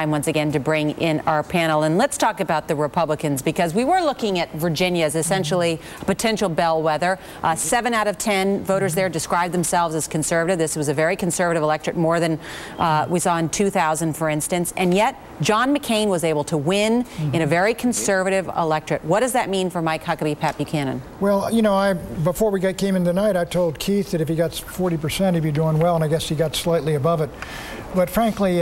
Time once again to bring in our panel, and let's talk about the Republicans, because we were looking at Virginia as essentially a potential bellwether. 7 out of 10 voters there described themselves as conservative. This was a very conservative electorate, more than we saw in 2000, for instance, and yet John McCain was able to win in a very conservative electorate. What does that mean for Mike Huckabee, Pat Buchanan? Well, you know, before we came in tonight, I told Keith that if he got 40%, he'd be doing well, and I guess he got slightly above it. But frankly,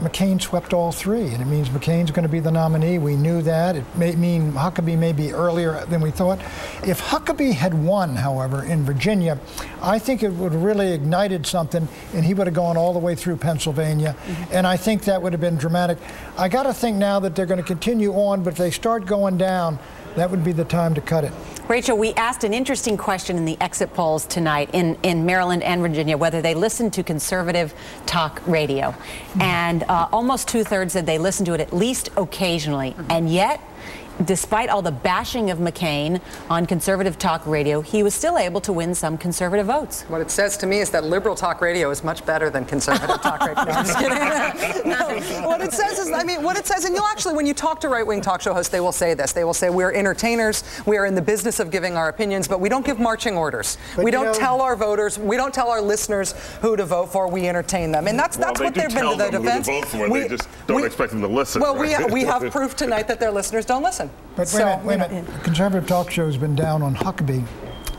McCain swept all three, and it means McCain's going to be the nominee. We knew that. It may mean Huckabee may be earlier than we thought. If Huckabee had won, however, in Virginia, I think it would have really ignited something, and he would have gone all the way through Pennsylvania, and I think that would have been dramatic. I got to think now that they're going to continue on, but if they start going down, that would be the time to cut it. Rachel, we asked an interesting question in the exit polls tonight in Maryland and Virginia, whether they listened to conservative talk radio. And almost 2/3 said they listened to it at least occasionally. And yet, despite all the bashing of McCain on conservative talk radio, he was still able to win some conservative votes. What it says to me is that liberal talk radio is much better than conservative talk radio. No, I'm just kidding. No, what it says is, I mean, what it says, and you'll actually, when you talk to right-wing talk show hosts, they will say this. They will say, we're entertainers, we are in the business of giving our opinions, but we don't give marching orders. But we don't tell our voters, we don't tell our listeners who to vote for, we entertain them. And that's what they've been to their defense. They just don't expect them to listen. Well, we have proof tonight that their listeners don't listen. But wait a minute. Conservative talk show has been down on Huckabee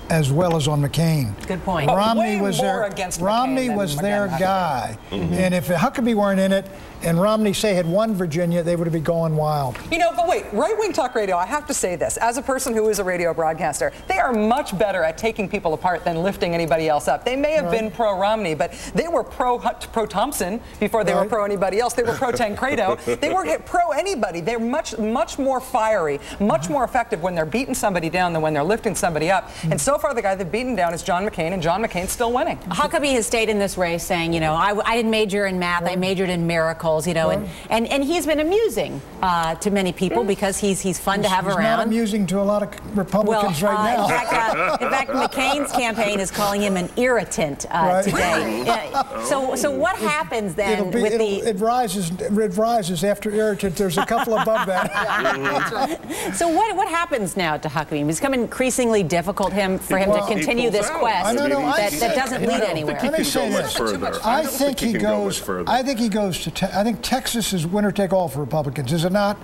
as well as on McCain. Good point. Romney was their guy. And if Huckabee weren't in it, and Romney, say, had won Virginia, they would have been going wild. You know, but wait, right-wing talk radio, I have to say this, as a person who is a radio broadcaster, they are much better at taking people apart than lifting anybody else up. They may have been pro-Romney, but they were pro-Thompson before they were pro-anybody else. They were pro-Tancredo. They were pro-anybody. They're much more fiery, much more effective when they're beating somebody down than when they're lifting somebody up. And so far, the guy they've beaten down is John McCain, and John McCain's still winning. Huckabee has stayed in this race saying, you know, I didn't major in math, I majored in miracles. You know, and he's been amusing to many people because he's fun to have around. He's not amusing to a lot of Republicans right now. In fact, McCain's campaign is calling him an irritant today. So what happens then it rises after irritant. There's a couple above that. So what happens now to Huckabee? It's become increasingly difficult for him to continue this quest that doesn't lead anywhere. Let me say this. I think he goes to. I think Texas is winner take all for Republicans, is it not?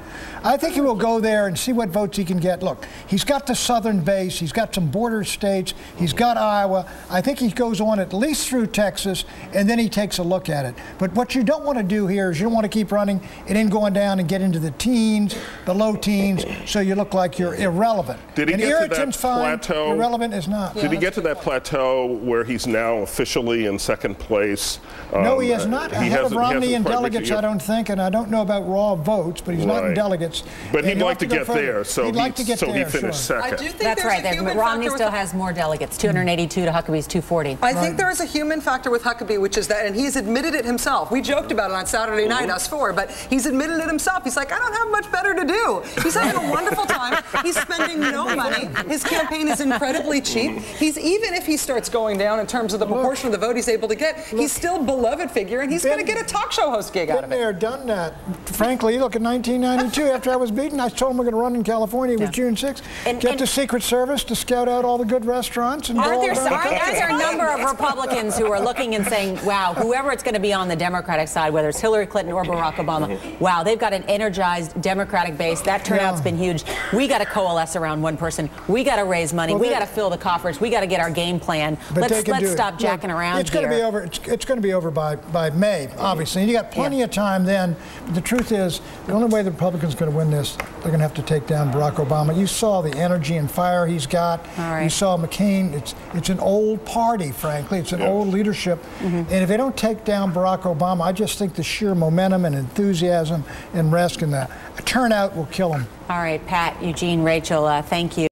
I think he will go there and see what votes he can get. Look, he's got the southern base, he's got some border states, he's got Iowa. I think he goes on at least through Texas, and then he takes a look at it. But what you don't want to do here is you don't want to keep running and then going down and get into the teens, the low teens, so you look like you're irrelevant. Did he get to that plateau? Irrelevant is not. Did he get to that plateau where he's now officially in second place? No, he has not. Ahead of Romney in delegates, I don't think, and I don't know about raw votes, but he's not in delegates. But he'd like to get there, so he finished second. I do think that's right. Romney still has more delegates, 282 to Huckabee's 240. I think there is a human factor with Huckabee, which is that, and he's admitted it himself. We joked about it on Saturday night, us four, but he's admitted it himself. He's like, I don't have much better to do. He's having a wonderful time. He's spending no money. His campaign is incredibly cheap. Even if he starts going down in terms of the proportion of the vote he's able to get, he's still a beloved figure, and he's going to get a talk show host gig out of it. Done that. Frankly, look, in 1992, after I was beaten, I told him we're going to run in California. It was June 6th. Get the Secret Service to scout out all the good restaurants. And aren't there a number of Republicans who are looking and saying, wow, whoever it's going to be on the Democratic side, whether it's Hillary Clinton or Barack Obama, wow, they've got an energized Democratic base. That turnout's been huge. We got to coalesce around one person. We got to raise money. We got to fill the coffers. We got to get our game plan. Let's stop jacking around it's going to be over. It's going to be over by May, obviously. And you got plenty of time then. But the truth is, the only way the Republicans are going to win this, they're going to have to take down Barack Obama. You saw the energy and fire he's got. You saw McCain. It's an old party, frankly. It's an old leadership. And if they don't take down Barack Obama, I just think the sheer momentum and enthusiasm and rest and the turnout will kill him. All right, Pat, Eugene, Rachel, thank you.